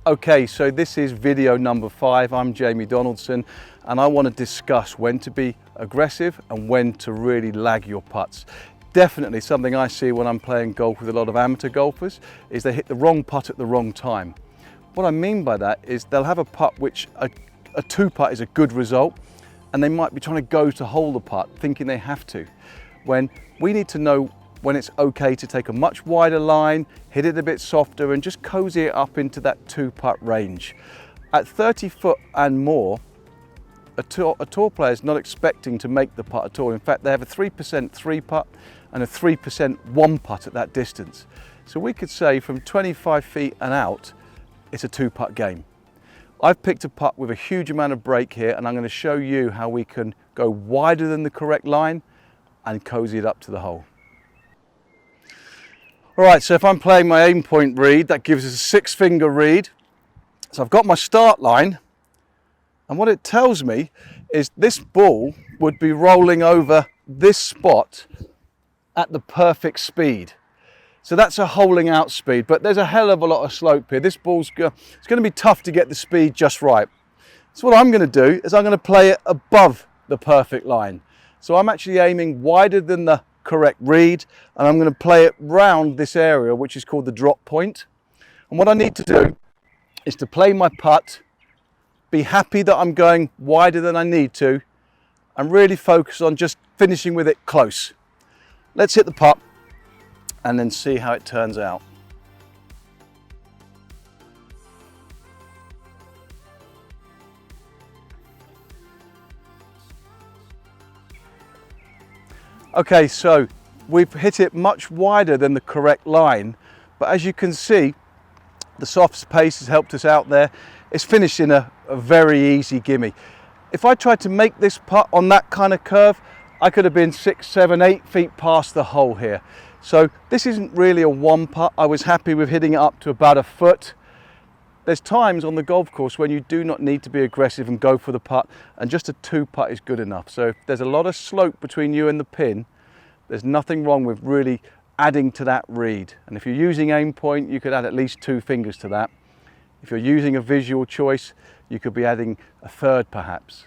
Okay, so this is video number 5. I'm Jamie Donaldson, and I want to discuss when to be aggressive and when to really lag your putts. Definitely something I see when I'm playing golf with a lot of amateur golfers is they hit the wrong putt at the wrong time. What I mean by that is they'll have a putt which a 2-putt is a good result, and they might be trying to go to hole the putt thinking they have to, when we need to know when it's okay to take a much wider line, hit it a bit softer and just cozy it up into that 2-putt range. At 30 foot and more, a tour player is not expecting to make the putt at all. In fact, they have a 3% 3-putt and a 3% 1-putt at that distance. So we could say from 25 feet and out, it's a 2-putt game. I've picked a putt with a huge amount of break here, and I'm going to show you how we can go wider than the correct line and cozy it up to the hole. All right, so if I'm playing my aim point read, that gives us a 6-finger read. So I've got my start line, and what it tells me is this ball would be rolling over this spot at the perfect speed. So that's a holing out speed, but there's a hell of a lot of slope here. This ball's it's going to be tough to get the speed just right. So what I'm going to do is I'm going to play it above the perfect line. So I'm actually aiming wider than the correct read, and I'm going to play it round this area which is called the drop point. And what I need to do is to play my putt, be happy that I'm going wider than I need to, and really focus on just finishing with it close. Let's hit the putt and then see how it turns out. Okay, so we've hit it much wider than the correct line, but as you can see, the soft pace has helped us out there. It's finished in a very easy gimme. If I tried to make this putt on that kind of curve, I could have been 6, 7, 8 feet past the hole here. So this isn't really a 1-putt. I was happy with hitting it up to about a foot. There's times on the golf course when you do not need to be aggressive and go for the putt, and just a 2-putt is good enough. So if there's a lot of slope between you and the pin, there's nothing wrong with really adding to that read. And if you're using aim point, you could add at least 2 fingers to that. If you're using a visual choice, you could be adding a 3rd perhaps.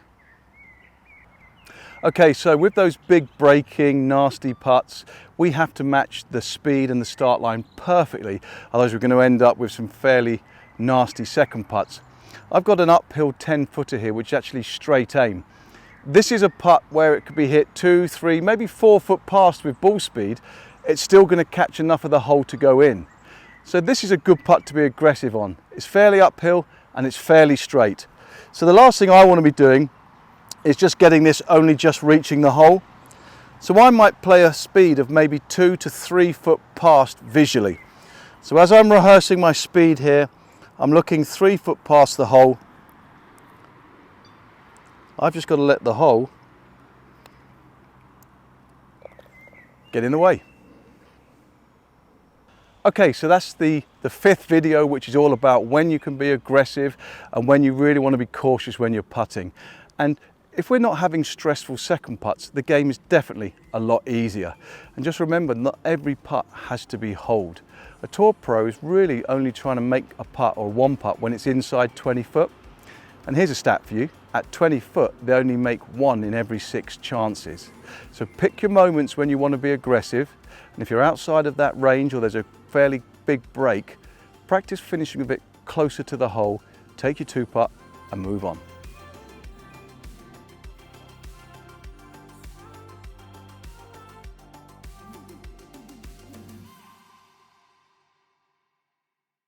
Okay, so with those big breaking, nasty putts, we have to match the speed and the start line perfectly, otherwise we're going to end up with some fairly nasty second putts. I've got an uphill 10-footer here which is actually straight aim. This is a putt where it could be hit 2, 3, maybe 4 foot past with ball speed. It's still going to catch enough of the hole to go in. So this is a good putt to be aggressive on. It's fairly uphill and it's fairly straight. So the last thing I want to be doing is just getting this only just reaching the hole. So I might play a speed of maybe 2 to 3 foot past visually. So as I'm rehearsing my speed here, I'm looking 3 foot past the hole. I've just got to let the hole get in the way. Okay, so that's the 5th video, which is all about when you can be aggressive and when you really want to be cautious when you're putting. And if we're not having stressful second putts, the game is definitely a lot easier. And just remember, not every putt has to be holed. A tour pro is really only trying to make a putt or 1-putt when it's inside 20 foot. And here's a stat for you. At 20 foot, they only make 1 in every 6 chances. So pick your moments when you want to be aggressive. And if you're outside of that range or there's a fairly big break, practice finishing a bit closer to the hole, take your 2-putt and move on.